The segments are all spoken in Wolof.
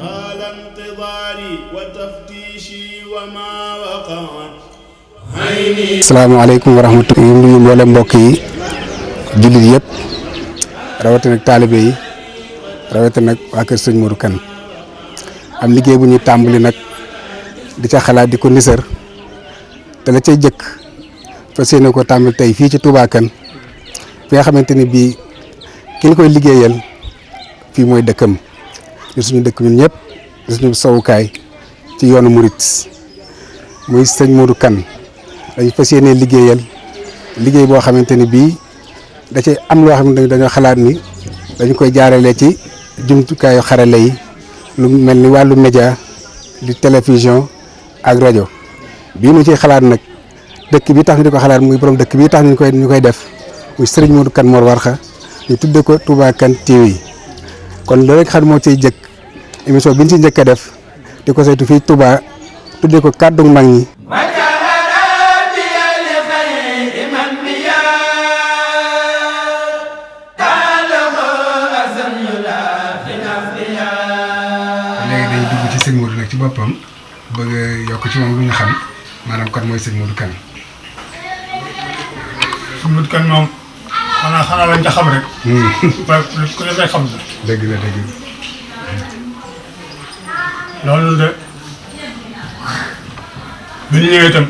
طال انتظاري وتفتيشي وما وقعت عيني. asalaamaaleykum wa rahmatulah. ñu ngi mboolem mbokk yi jullit yëpp rawatina nag taalibe yi rawatina nag waa kër sëñ Modou Kane am liggéey bu ñuy tàmbali nag di ca xalaat di ko nisar te la cay jëkk fas yéene ko tàmbali tey fii ci Touba Kane fi nga xamante ni bii ki ñu koy liggéeyal fii mooy dëkkam di suñu dëkk ñun ñëpp di suñu sowukaay ci yoonu murit muy sëñ Modou Kane dañu fas yéene liggéeyal liggéey boo xamante ni bii da cay am loo xam ne dañoo xalaat ni dañu koy jaarale ci jumtukaayu xarale yi lu mel ni wàllu média di télévision ak rajo bii ñu ciy xalaat nag dëkk bi tax ñu di ko xalaat muy borom dëkk bi tax ñu koy def muy Serigne Modou Kane Mor Warxa ñu tudde ko Touba Kane TV kon loolu rek xam moo ciy jëkk émission bi ñu ci njëkk a def di ko saytu fii Touba tudde ko kàddu mag ñi. sëñ Modou nag ci boppam bëgg yokk ci moom lu ñu xam maanaam kon mooy sëñ Modou Kane. sëñ Modou Kane moom xanaa lañ ca xam rek. waaye ku ne fay xam la. dëgg la dëgg la. loolu de bi ñu ñëwee itam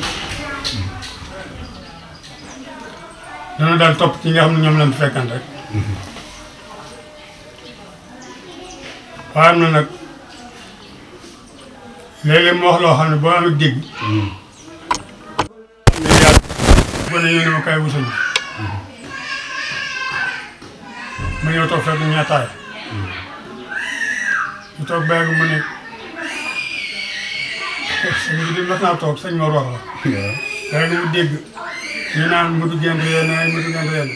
dana daal topp ci nga xam ne ñoom lañ fekkan rek. waaye am na nag. léeg-léeg mu wax loo xam ne boo amee dégg. mais yàlla bu ne yéen a ma kay wutal ma ñëw toog fekk ñaataay. ñu toog ba yàgg mu ne sëñ bi di mas naa toog sëñ Mor wax la. léegi mu dégg ñu naan Modou Gent yenn Modou Gent yenn.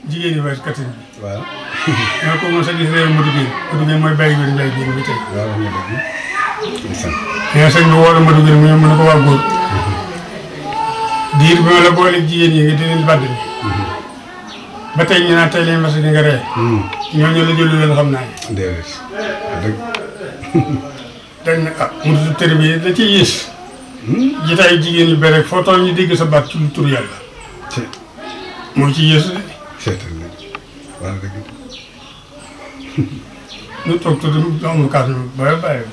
jigéen ñi wees katin bi. waaw. ñoo ko mos a gis réew Modou Gent mooy bàyyi wér ngay génn bi tey. waaw wax nga dëgg. mais sëñ bi woo la Modou Kane mu ne ko waa góor diir bi ma la boole jigéen ñi nga di leen bàdd ba tey ñu naan tey lañ mas di nga ree ñooñu la jëlu leen xam naa ne déedéet dëgg dañ ne ah mu tudd tër bi da ci yées jitaayu jigéen yu bëri foo toll ñu dégg sa baat ci lu tur yàlla moo ci yées de seetal na wax dëgg ñu toog tudd amul kaas ñu bàyyi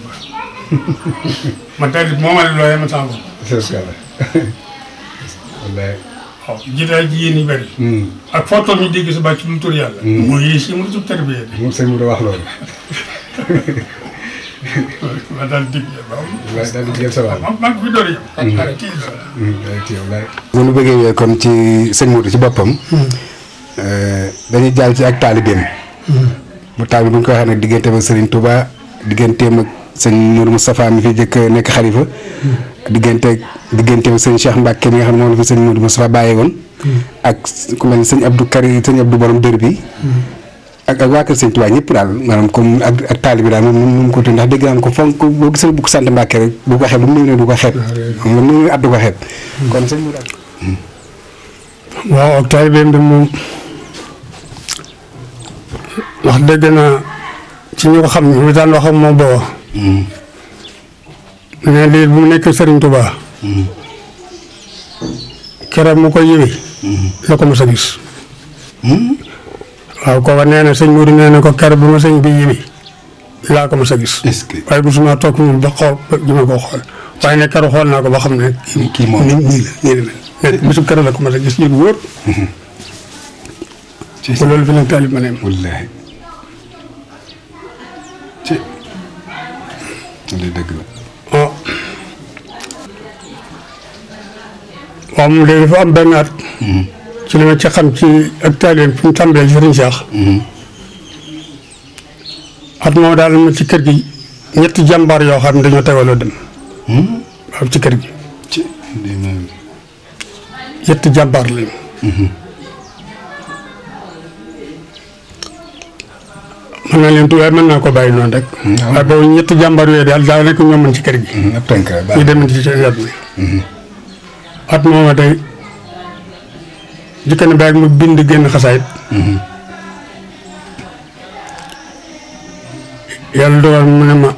man tey moo ma ne looyee ma sama bopp. wallaay. waaw jiitaay jigéen ñi bëri. ak foo toll ñu dégg sa bàcc lu tur yàlla. mooy yées yi mu tudd tarbiya bi. moom sëñ Modou wax loolu. ma daal di wallaay daal di jël sa wàll. man fi door yow. bu ñu bëggee wee kon ci sëñ Modou ci boppam. dañuy jàll ci ak taalibeem. bu taal bi bu ñu ko waxee nag digganteem ak Serigne Touba digganteem ak sëñ Mourou Moustapha mi fi jëkk nekk xalifa digganteem ak sëñ Cheikh Mbacke mi nga xam ne moom la fi sëñ Mourou Moustapha bàyyi woon. ak ku mel ne sëñ Abdou Karim sëñ Abdou borom dër bi. ak waa kër sëñ Touba ñëpp daal maanaam comme ak taalibe daal moom ko tudd ndax dégg naa ko fonk boo gisee bu ko sant Mbacke rek bu ko xeeb lu mu néew du ko xeeb. lu mu néew at du ko xeeb. kon sëñ Mourou. waaw ak taalibeem de moom wax dëgg naa ci ñu ko xam ñu daan wax ak moom booba. mais lii bu mu nekk Serigne Touba. keroog mu koy yëwi. la ko mos a gis. waaw kooka nee na sëñ Modou nee na ko keroog bu ma sëñ bi yëwi laa ko mos a gis. est-ce que waaye mosuma toog moom ba xool ba jëma koo xool waaye ne keroog xool naa ko ba xam ne. kii moom nii la mais bisu keroog la ko mos a gis ñu wóor. ci loolu fi nag taalib ma ne wallaahi. ci li dëgg la. waaw waaw moom léegi dafa am benn at. ci li ma ci xam ci ak taalibeem fi mu tàmbalee Serigne Cheikh. at moom daal ma ci kër gi ñetti jàmbaar yoo xam ne dañoo tegaloo dem. waaw ci kër gi. ñetti jàmbaar lañu. mën naa leen tuwaay mën naa ko bàyyi noonu rek. waaye boobu ñetti jàmbaar yooyu daal daanaka ñoo mën ci kër gi. ñu dem ci at mi. at mooma tey jëkk na baag mu bind génn xasaayit yàlla dogal mu ne ma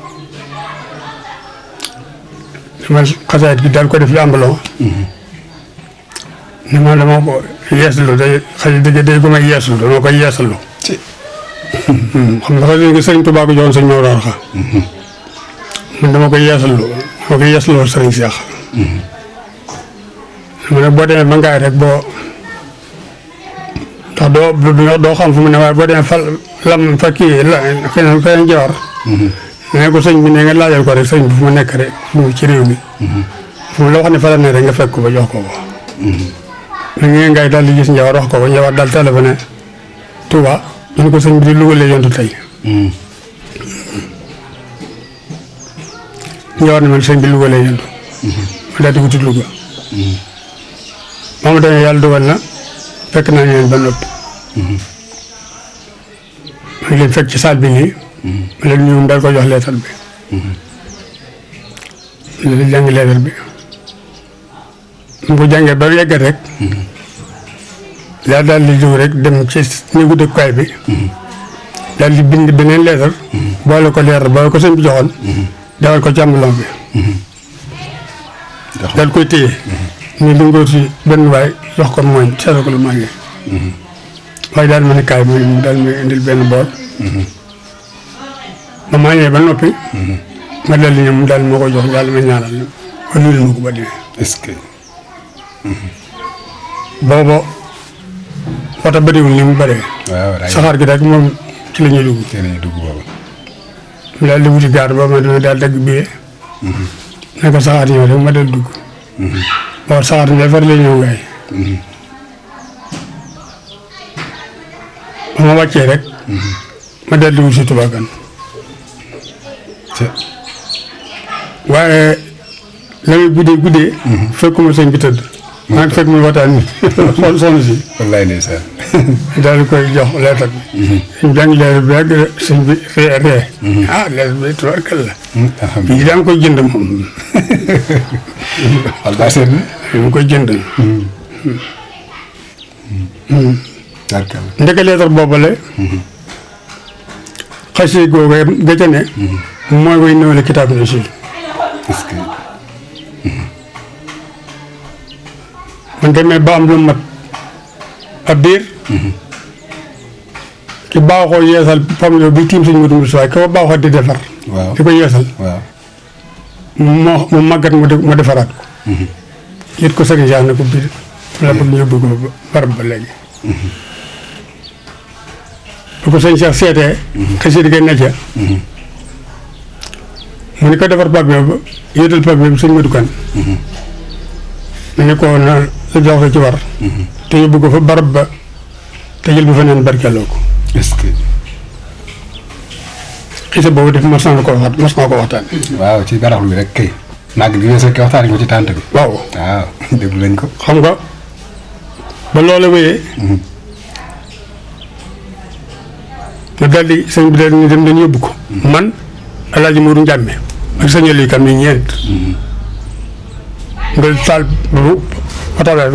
dama xasaayit gi daal ko def làmbaloo ne ma dama ko yeesalu day xëy day ko may yeesalu dama koy yeesalu xam nga xëy na sëriñ Touba ko joxoon sëñ Maodo Arxa man dama koy yeesaloo sëriñ Cheikh mu ne boo demee ba ngaay rek boo ndax doo xam fu mu ne waaye boo demee fa lam fa kii la feneen jawar ne ko sëñ bi ne nga laajal ko rek sëñ bi fu mu nekk rek fu ci réew mi fu mu la wax ne fa la ne rek nga fekk ko ba jox ko ko da ngeen ngay daal di gis njawar wax ko ba njawar daal téléphoné Touba ñu ko sëñ bi di Louga lay yontu tey njawar ne man sëñ bi Louga lay yontu ma daal di wuti Louga moom tamit yàlla dogal na fekk naa leen ba noppi ma ngi leen fekk ci salle bi nii ma leen ñëw daal ko jox leetal bi li jàng leetal bi mu ko jàngee ba yeggat rek daal di jóg rek dem ci néegu dëkkuwaay bi daal di bind beneen leetal boole ko leeral boole ko sëñ bi joxoon dawal ko càmbalon bi daal koy téye ni li nga si benn waay jox ko mooñ seetlu ko lu maa ngi waaye daal ma ne kaay mu daal may indil benn bool ma maa ñëwee ba noppi ma dal di ñëw mu daal moo ko jox daal ma ñaanal ma nuyul ma ko ba demee est-ce que booba oto bëriwul ni mu bëree saxaar gi rek moom ci la ñuy dugg boobu mu daal di wuti gaar ba ma dina daal dagg biyee ne ko saxaar ñëw rek ma dal dugg boo saxaar ne far la ñëw ngay ba ma wàccee rek ma dal di wuti Touba Kane waaye la muy guddee fekkuma sëñ bi tëdd maa ngi fekk muy waxtaan ni xool soxna si wallaay ndeysaan daal di koy jox leetar bi suñ jàng leetar bi ak sëñ bi ree leetar bi tubarkal la yi daan koy jënd moom wallaay seen mu koy jënd ndeke leetar boobale xasee googu ga ca ne mooy way nëwale kitaab ne si man demee ba am lu mat ab biir ki baaxoo yeesal pam yow bi tiim sëñ Modou Moussa ka baaxoo di defar di ko yeesal mu màggat mu defaraat ko yit ko sëriñ Cheikh ne ko biir la bëgg ñu yóbbu ko barab ba léegi bu ko sëñ Cheikh seetee xësi di ne ca mu ni ko defar pab yow ba yéetal pab yow sëñ Modou Kane mu ne ko na la jox ko ci war te yóbbu ko fa barab ba te jël bu fa neen barkeeloo ko est-ce que xisa boobu def mas naa ko waxtaan waaw ci baraxlu bi rek kay màgg gi weesoo ki waxtaan ko ci tànt bi waaw déglu lañ ko xam nga ba loola wéyee ma daal di sëñ bi daal ñu dem dañu yóbbu ko man Alaaji Modou Njàmme ak sëñ Aliou Kane ñu ñeent nga taal boobu otabaa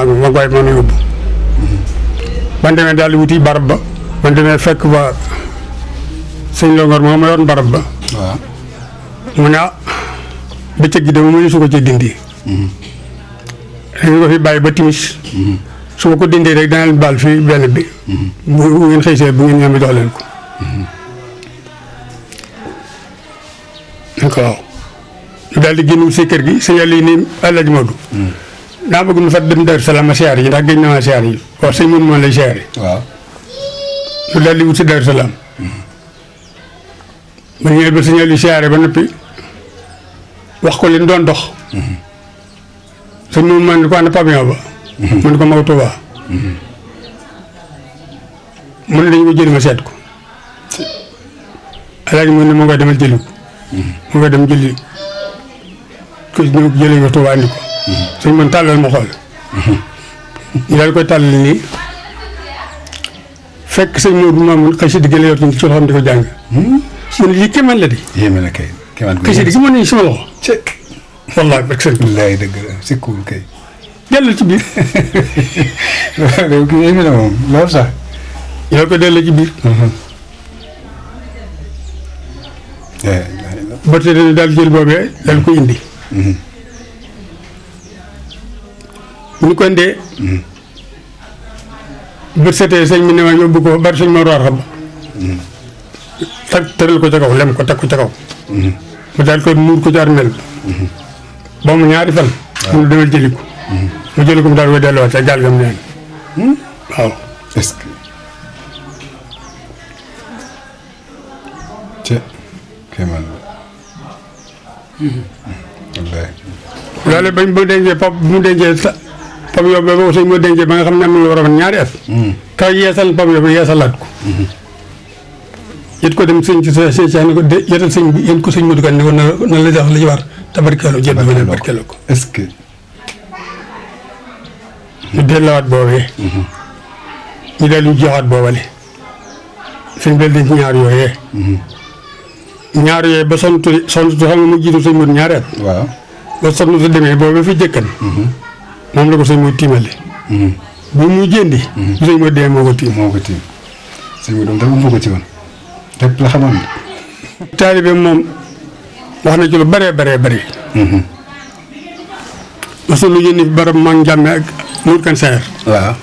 bi ma koy mën a yóbbu ban demee daal di wuti barab ba ban demee fekk ba sëñ Longor moom ma yoon barab ba mu ne bëccëg gi dama mënu su ko ci dindi dañu ko fi bàyyi ba timis su ma ko dindee rek dana leen baal fii benn bi bu ngeen xëy see bu ngeen ñëwee jox leen ko naka waaw ñu daal di génn si kër gi sëñ Aliou ni Alaaji Modou daa bëgg nu fa dem Daaru Salaam siyaar yi ndax géej na ma siyaar yi waaw sëñ Modou moom lay siyaar yi ñu daal di wut si Daaru Salaam ba ñëwee ba sëñ Aliou siyaare ba noppi wax ko leen doon dox sëñ Modou man ni ko ànd pavillon ba man ko maw Touba mu ne dañu ko jëli ma seet ko Alaaji Modou ne ma ngay demal jëli ko mu nga dem jëli ko ñu jëlee ko Touba andi ko sëñ man tàllal ma xool ñu daal koy tàllal nii fekk sëñ Modou moom xëy si digg la yor ci loxoom di ko jàng man lii kéemaan la di yéeme na kay xëy si digg mën nañu sama loxo wallaahi barke sëñ wallaay dëgg la c'est cool kay dellal ci biir réew ki yéeme na moom loolu sax ñoo ko dellal ci biir ba tey daal jël boobee daal ko indi. bu ñu ko indee. bët setee sëñ bi ne ma yóbbu ko bari sëñ ma roor xam. tëral ko ca kaw lem ko teg ko ca kaw. mu daal ko muur ko ci armeel ba mu ñaari fan. mu demal jëli ko. mu jëli ko mu daal koy delluwaat ca gaal gam neen waaw. est-ce que. kéemaan la. wallaahi. loolu bañ bu dencee pap bu mu dencee pap yóbbu ba sëñ moo dencee ba nga xam ne am na lu war a mën ñaari at. kaw yeesal pap yóbbu yeesalaat ko. yët ko dem sëñ ci sa sëñ ne ko de yetal sëñ bi yéen ko sëñ Modou Kane ne ko na la jox li ci war tabarkeeloo jënd ba ne barkeeloo ko. est-ce que. ñu delluwaat boobee. ñu dellu joxaat boobale. sëñ bi dañ ci ñaar yooyee. ñaar yooyu ba sonn xam nga mu jiitu sëñ Modou ñaari at. waaw ba sonn su demee boobu fi jëkkan. moom la ko sëñ Modou tiimale. bu muy jëndi. bu sëñ Modou dee moo ko tiim. moo ko tiim sëñ Modou dama bëgg ko ci woon lépp la xamoon. taalibe moom wax na ci lu bëree bëri. mosul lu yónni barab maa ngi jàmme ak Modou Kane Seer. waaw.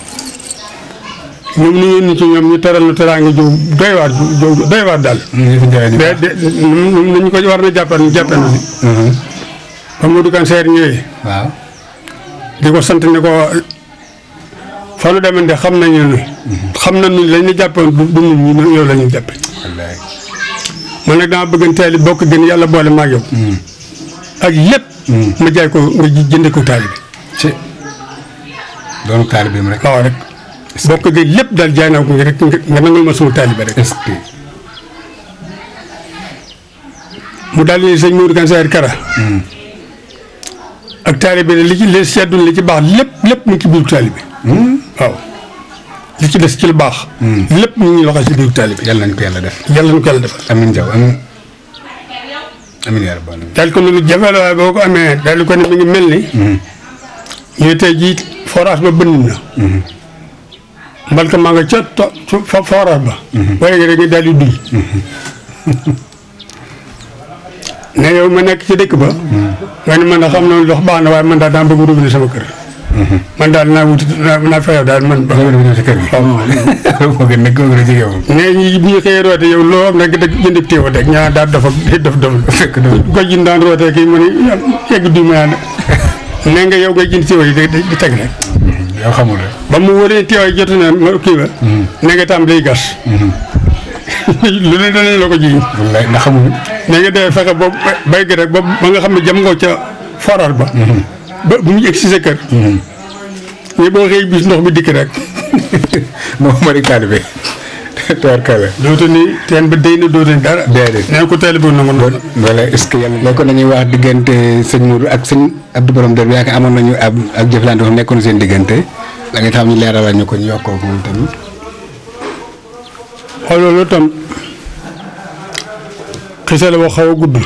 ñoom ñu yónni ci ñoom ñu teral lu teraanga ju doy waar daal. nañu ko war na jàppal ñu jàppee na ni. ba Modou Kane Seer ñëwee. waaw. di ko sant ne ko fa nu demee de xam nañu ne. xam nañu ne lañ la jàppoon du ñun yow la ñuy jàppe. wallaahi. man nag dama bëgg teel bokk gën yàlla boole maag yow. ak lépp. ma jaay ko nga jënd ko taalibe. ci doonu taalibeem rek. waaw rek. bokk gi lépp daal jaay naa ko rek nga nangul ma suma taalibe rek. est-ce que. mu daal di sëñ Modou Kane Seer Kara. ak taalibe li ci les seddul li ci baax lépp mu ngi ci biiru taalibe. waaw li ci des ci lu baax. lépp mu ngi loxo ci biiru taalibe. yàlla nañu ko yàlla def. yàlla nañu ko yàlla defal. amiin Diaw amiin yaa rabbal aalamiin. daal ko loolu jafe la waaye boo ko amee daal di ko ne mi ngi mel ni. ñu tey jii forage ba bënn na. mbalka maa nga ca forage ba. waaye rek nga daal di duy. ne yow ma nekk ci dëkk ba. nga ne man da xam na ndox baax na waaye man daal daa bëgg robinet sama kër. man daal naa wuti naa fexe daal man. ba nga def ci kër gi. waaw moo gën nag koo gën a jege moom. mais ñi bu ñu xëyee roote yow loo am nag jënd téewa teg ñaa daal dafa fekk goj yi daan rootee kii mu ne yegg duy ma ne nga yow ngay jënd téewa yi di teg rek. yow xamul rek. ba mu wëree téewa yi jot na ma kii ba. ne nga tam day gas. lu ne danañ la ko jiñ. wallaay ndax xamul. ne nga dee fexe ba bay gi rek ba nga xam ne jam nga ca forage ba. ba bu ñu egg si sa kër. mais boo xëy bis ndox bi dikk rek. moo ma di taalibe. tubaarkalla. dootu ni teen ba day na dootu ni dara. déedéet nee ko taalibe nangu noonu. wala est-ce que yàlla. léegi kon dañuy wax diggante sëñ Modou ak sëñ Abdou Borom Dër bi yaakaar amoon nañu ak jëflante fu nekkoon seen diggante da ngay tax ñu leeralal ñu ko ñu yokkoo ko tamit. xool loolu tam xisa la boo xaw a gudd.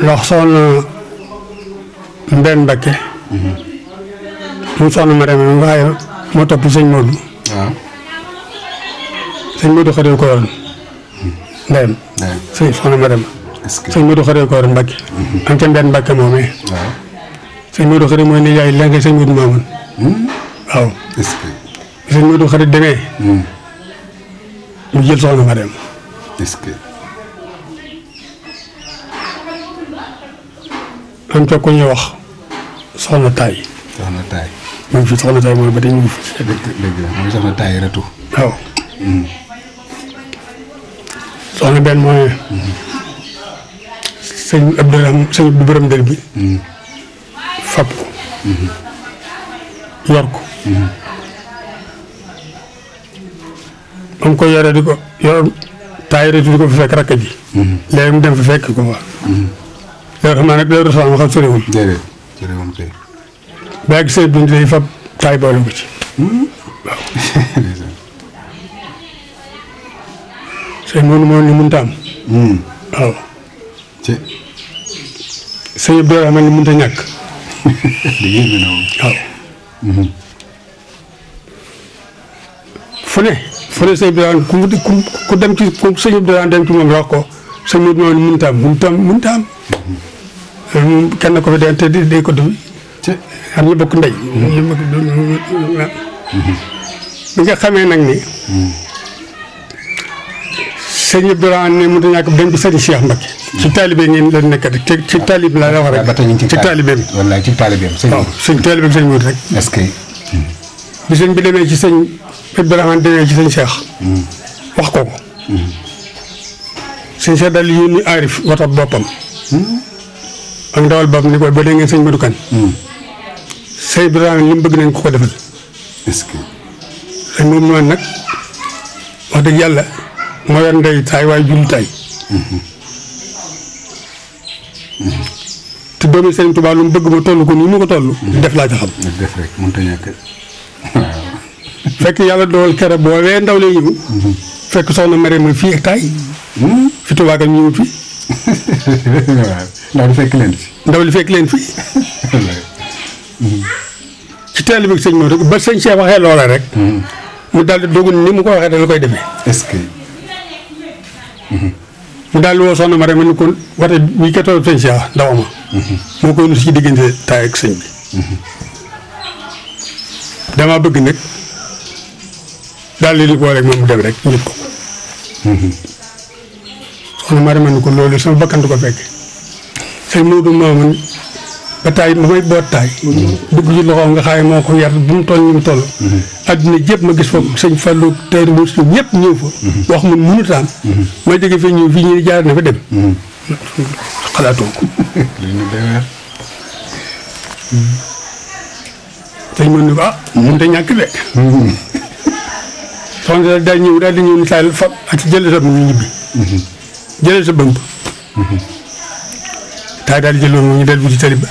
ndax soxna Mbène Mbakke. mu soxna ma demee nga xaye moo topp sëñ Modou. waaw. sëñ Modou xaree ko yoroon. ndeyam. sëñ soxna ma dem. est-ce que sëñ Modou xaree ko yoroon Mbakke. am ca Mbène Mbakke moomee. waaw. sëñ Modou xaree mooy ni yaay léegi sëñ Modou Mamoun. waaw. est-ce que. sëñ Modou xarit demee. mu jël soxna ma dem. est-ce que. am ca ku ñuy wax soxna Taay. soxna Taay. mu ngi fi soxna Taay mooy ba tey mu ngi fi. dëgg la mooy soxna Taay ratu. waaw. soxna benn mooy. sëñ Abdourahmane sëñ Abdou Borom Dër bi. fab ko. yor ko. ba mu ko yoree di ko yor Taay ratu di ko fa fekk rakk ji. léegi mu dem fa fekk ko fa. loolu xam naa nag loolu sax ma xam soriwul. déedéet soriwul kay. ba ak sëñ bi day fab Taay boole ko ci. waaw. sëñ Modou moo ni mënta am. waaw. ci. sëñ Abdourahmane ni mënta ñàkk. liggéey bi noonu. waaw. fu ne fu ne sëñ bi daan ku dem ci ku sëñ bi daan dem ci moom wax ko sëñ Modou moom mënut a am moom kenn ko fi daan te day ko def xam ñu bokk ndey. bi nga xamee nag ni sëñ Abdourahmane ne mënut a ñàkk dem ci sëñ Cheikh Mbacke. ci taalibe ngeen la nekk rek ci taalibe laa la wax rek. ba tey ñu ngi ci taalibeem. wallaay ci taalibeem. waaw sëñ taalibeem sëñ Modou rek. est-ce que. bi sëñ bi demee ci sëñ Abdourahmane demee ci sëñ Cheikh. wax ko ko. sëñ Cheikh daal di yónni aarif watat boppam. ak ndawal boppam ni ko ba dee ngeen sëñ Modou Kane. sëñ Abdourahmane li mu bëgg nañ ko defal. est-ce que. sëñ moom noonu nag wax dëgg yàlla moo yor ndey taay waaye julli taay. te doomi Sëriñ Tuubaa lu mu bëgg ma toll ko nii mu ko toll. def laa ci xam. def rek mënut a ñàkk. fekk yàlla dool kere boobee ndaw lay ñëw. fekk soxna Marème fii ak taay. fi Touba Kane ñëwut fi. waaw ndaw li fekk leen fi. ndaw li fekk leen fi. ci taalibe bi sëñ Modou ba sëñ Cheikh waxee loola rek. mu daal di dogu ni mu ko waxee da la koy defee. est-ce que. mu daal di woo soxna Marème ni ko wate bii ka toog sëñ Cheikh ndaw ma. moo koy nu si diggante taay ak sëñ bi. damaa bëgg nag daal di boole ak moom mu dem rek njëkk ko. soxna Marème ni ko loolu sama bakkan du ko fekk. sëñ Modou moomu ba taay ba may boot taay. dugg ci loxoom nga xaay moo ko yar bu mu toll ni mu toll. adduna jépp ma gis foofu sëñ Fallou tey bu ñëpp ñëw fa. wax mun mënut a am. ma jóge fii ñëw fii ñu jaar na fa dem. xalaatoo ko. sëñ Modou ni ko ah mënut a ñàkk de. soxna daal ñëw daal di ñëw ni taay fa ak jëlee sa ñu ñibbi. jëlee sa bëmb. taay daal di jël loolu ñu dellu ci tali ba.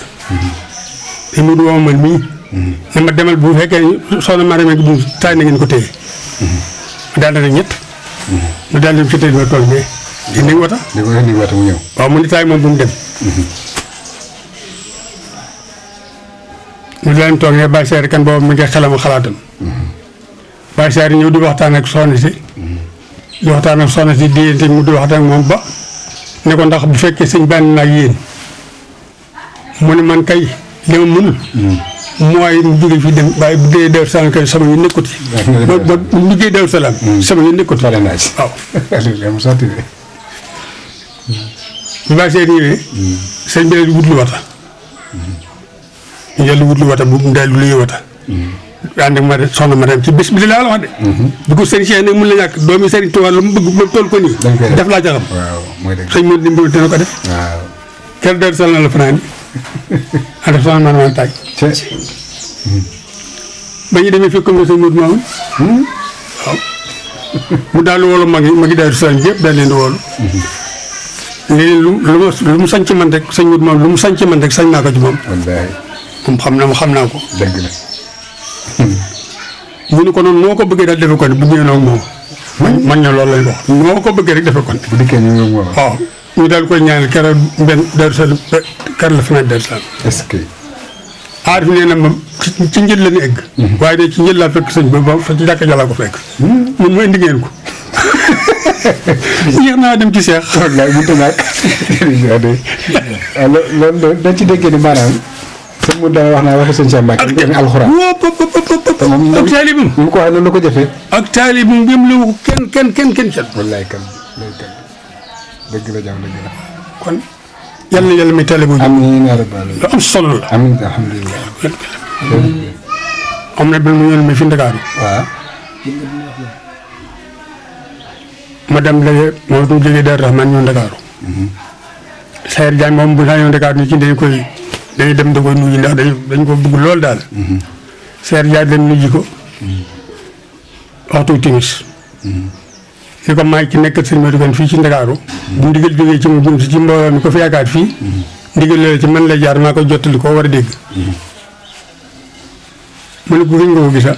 te mu du man mii. ne ma demal bu fekkee soxna Marème bu taay na ngeen ko téye. mu daal di ñett. mu daal di ci tali ba tool mais. indi wata. di ko indi wata mu ñëw. waaw mu ni taay moom bu mu dem. mu daal di toog ne Baye Seer kan boobu mi ngi xelam xalaatam. Baye Seer ñëw di waxtaan ak soxna si. di waxtaan ak soxna si diggante mu di waxtaan ak moom ba. ne ko ndax bu fekkee sëñ bànn naag yéen. mu ne man kay li ma mënul. mooy mu jógee fii dem waaye bu dee Daaru Salaam kay sama yu nekkut. ba ba bu liggéey Daaru Salaam. sama yu nekkut. pare naa ci waaw. mu sotti de. bu baax see ñëwee. sëñ bi daal di wutlu wata. ñu dellu wutlu wata bu mu daal di luy wata. ànd ak ma soxna ma dem ci bés bi li laa la wax de. bu ko sëñ Cheikh nag mun la ñàkk doomi Sëriñ Tuubaa lu mu bëgg ba toll ko nii. def laa ca xam. waaw mooy dëgg. sëñ Modou Dimba dina ko def. waaw. kër Daaru Salaam la fanaan ànd ak soxna ma taaj. ba ñu demee fekk nga sëñ Modou moomu. waaw. mu daal di wóolu mag yi Daaru Salaam yëpp daal leen di wóolu. léegi lu mu sañ ci man rek sëñ Modou moom lu mu sañ ci man rek sañ naa ko ci moom. wallaahi. moom xam naa ko. dëgg la. mu ne ko noonu noo ko bëggee daal defe ko ne bu ñëwee noonu moom. man ña loolu lañ ko wax noo ko bëggee rek defe ko ne. bu dikkee ñu ngi moom. waaw ñu daal koy ñaanal keroog benn Daaru Salaam kër la fanaan Daaru Salaam. est-ce que. aar fi nee na ma ci njël la ñu egg. waaye de ci njël laa fekk sëñ ba fa ci jàkka jàllaa ko fekk. mun ma indi ngeen ko. yéex naa dem ci Seex. wallaay mënut a ñàkk. loolu dañ ci déggee ni maanaam. sëñ mu daa wax naa waxi sëñ Cheikh Mbacke. ak jëmi alxuraan. te moom ak taalibam. mu ko waxee noonu la ko jëfee. ak taalibam bi mu la wax kenn kenn. wallaay kan dëgg la jàmm dëgg la. kon yal na yàlla may taalibu. amiin yaa rabbal aalamiin. lu am solo la. amiin alhamdulilah. am na benn mu ñëw mi fi Ndakaaru. waaw. ma dem léegi moom du jógee Daaru Rahmaan ñëw Ndakaaru. Sayer Diagne moom bu naa ñëw Ndakaaru ni ci dañuy dem da koy nuyu ndax dañ ko bëgg lool daal. Sayer Diagne leen nuyu ko. waxtu timis. li ko maay ci nekk sëñ Modou Kane fii ci Ndakaaru. bu ndigal jógee ci mu jëm si ci mbooloo mi ko fi yaakaar fii. ndigal loolu ci man lay jaar maa koy jottali koo war a dégg. mu ne ko fi ñu ko gisa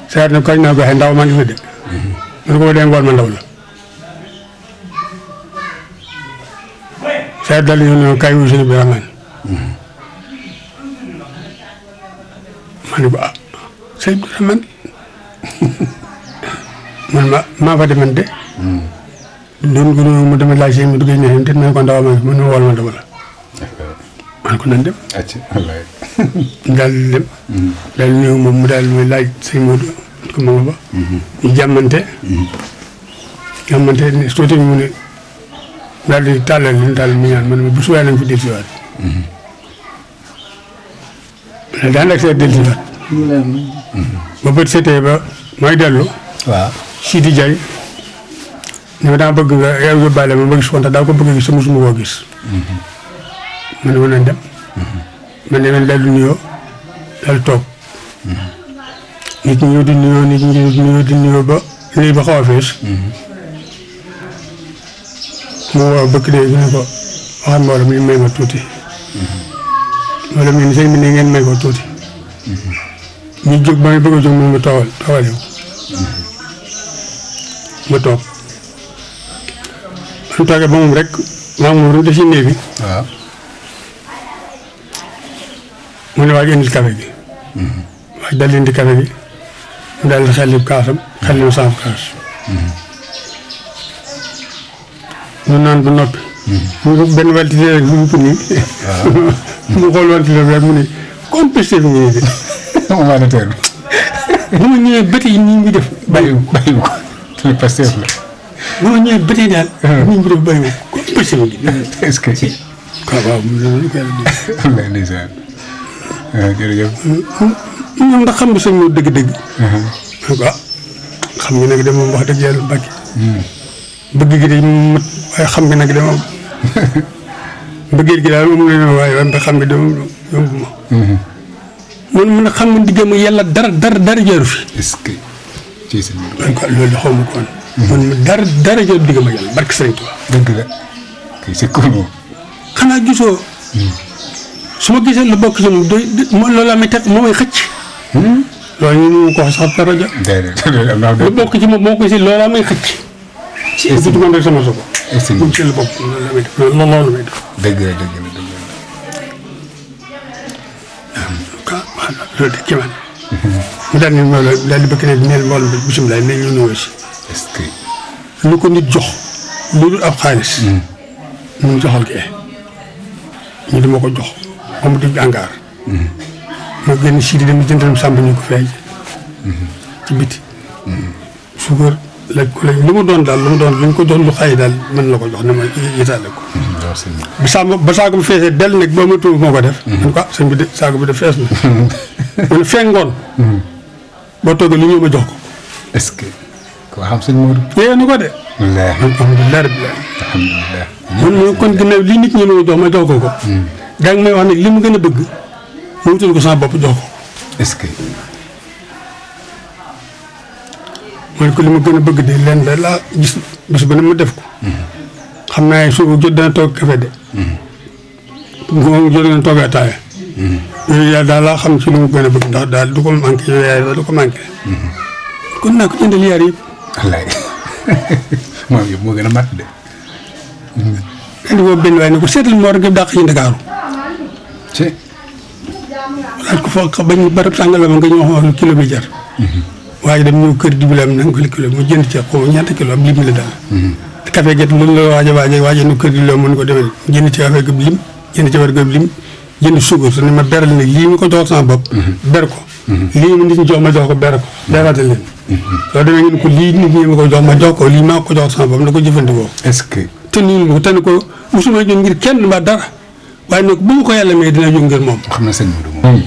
Sayer ne kañ naa ko waxee ndaw maa ngi fa de. mu ne ko dem ngoon ma ndaw la. Sayer daal di ñëw ne kaay wuyu sëñ bi Rahmaan. ma ne ko ah sëñ bi Rahmaan man maa fa deman de doon ko mu dama laaj sëñ Modou Kane ne te nañ ko ndaw ma mën na wol ma dama la man ko nan dem daal di dem daal di ñëw moom mu daal muy laaj sëñ Modou ko ma ba ñu jàmmante ne tuuti mu ne daal di tàllal li daal mu ñaan man bu subaa nañ fi dellusiwaat daan ak see dellusiwaat ba bët seetee ba mooy dellu waaw Sidi Diagne ne ma daa bëgg nga yow yóbbaale ma ba gis ko ndax daa ko bëgg a gis sama suma koo gis ma ne ma nañ dem man ne man daal di nuyoo daal toog nit ñi ñëw di nuyoo ba lii ba xaw a fees mu woo bëgg de ñu ne ko waxal mbooloo mi may ma tuuti mbooloo mi ni sëñ bi ne ngeen may ko tuuti ñu jóg ba may bëgg a jóg mu ma toogal yow ma toog man toogee ba moom rek maa moom rek da si néeg bi waaw mu ne waaj indil café gi waaj dal indi café gi mu daal di xelli kaasam xelli ma saaf kaas ñu naan ba noppi mu benn waltité rek mu ko nii mu xool waltité rek mu ne comme peste bi ñëwee de animateur bi bu ma ñëwee bët yi nii ngi def bàyyiwu ko te Pastef la bu ma ñëwee bët yi daal nii ngi def bàyyiwu ko comme peste bi est-ce que waaw mu ne ko yàlla am na ndeysaan jërëjëf ñoom ndax xam nga sëñ Modou dëgg-dëgg ko xam nga nag de moom wax dëgg yàlla Mbàkke bëgg gi de mat waaye xam nga nag de moom bëggeel gi daal moom la ne waaye xam nga de moom yomb ma mun a xam nga diggam yàlla dara jaru fi est-ce que ci sëñ Modou loolu de xaw ma ko woon man dara jaru diggam yàlla barke Sëriñ Tuubaa dëgg la kii c'est cool xanaa gisoo su ma gisee lu bokk ci moom loolu la may teg moo may xëcc loolu ñu mu ko wax sax par rajo lu bokk ci moom moo ko gisee loolu la may xëcc ci man rek sama sobo bu ci lu bokk loolu la may def loolu may def dëgg la loolu de kii man mu daal di bëgg ne neel mbooloo bi bisimilah ne ñu nuyoo si est-ce que lu ko nit jox lu dul ab xaalis mu joxal kee ñu dama ko jox ba mu dugg angaar ma génn si di dem jëndal sàmb ñu ko feej ci biti suukar laaj ko laaj lu mu doon daal lu ñu ko jox lu xay daal mën la ko jox ne ma yitaale ko ba saako bi feesee del nag ba ma tuub moo ko def man ko sëñ bi de saako bi de fees na mu ne fengoon boo toogee lu ñëw ma jox ko est-ce que ko xam sëñ Modou yéen ni ko de alhamdulilah rabbil man mo kon ginnaaw li nit ñi ma jox ma jox ko ko daa ngi may wax ne li mu gën a bëgg ma wutal ko sama bopp jox ko est-ce que man ko li ma gën a bëgg de leen la laa gis bis ba ne ma def ko xam naa suba jot dana toog café de moom jot dana toog ataaya yooyu yàlla daal laa xam ci lu mu gën a bëgg ndax daal du ko manqué yooyu yaay du ko manqué kon naa ko jëndal yaar yëpp wallaay moom yëpp moo gën a mat de indi boobu benn waaye ne ko seetal moo rek dàq ci Ndakaaru ci laaj ko foog bañ barab sàngala ma nga ñoo xool kilo bi jar waaye dem ñëw kër di bi la am nanga ko li kilo mu jënd ci xaw ma ñaata kilo am lim la daal café get loolu la waaje nu kër di loo mën ko demel jënd ci café gëb lim jënd ci war gëb lim jënd suukar su ne ma beral ne lii ma ko jox sama bopp ber ko lii ma nit ñi jox ma jox ko ber ko berate leen soo demee ngeen ko lii nit ñi ma ko jox ma jox ko lii maa ko jox sama bopp na ko jëfandikoo est-ce que te nii ko tane ko musuma jóg ngir kenn mbaa dara waaye nag bu ma ko yàlla may dina jóg ngir moom xam na sëñ Modou moom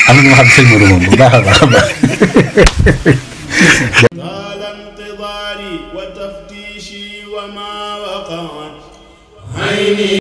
am na ñu xam sëñ Modou moom bu baax a baax a baax طال انتظاري وتفتيشي وما وقعت عيني